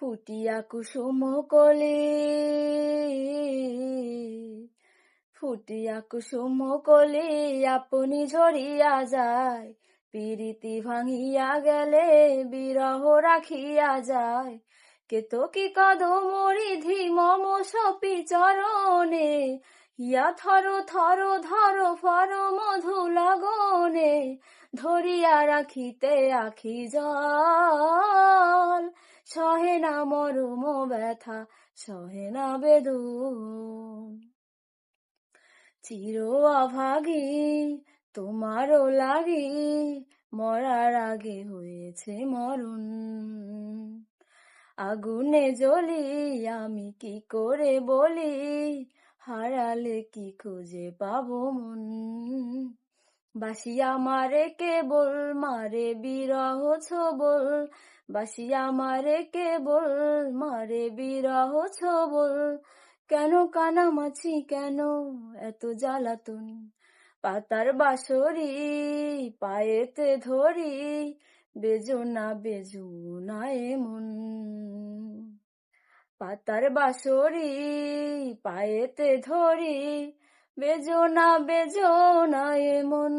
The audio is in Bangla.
ফুটিয়া কুসুম কলি, ফুটিয়া কুসুম কলি আপনি ঝরিয়া যায়। পিরিতি ভাঙিয়া গেলে বিরহ রাখিয়া যায়। কেতকী কদমরিধি মম সপি চরণে, হিয়া থর থর ধর ফর মধু লগনে। ধরিয়া রাখিতে আখি জল, সহে না মরম ব্যথা, সহে না বেদন। চির অভাগী তোমারও লাগি, মরার আগে হয়েছে মরণ। আগুনে জ্বলি আমি কি করে বলি, হারালে কি খুঁজে পাবো মন। বাসিয়া মারে কেবল মারে বিরহ ছোবল, বাসিয়া মারে কেবল মারে বিরহ ছোবল। কেন কানামাছি কেন এত জ্বালাতন, পাতার বাঁশরি পায়েতে ধরি, বেজনা বেজনা এমন। পাতার বাঁশরি পায়েতে ধরি, বেজনা বেজনা এমন।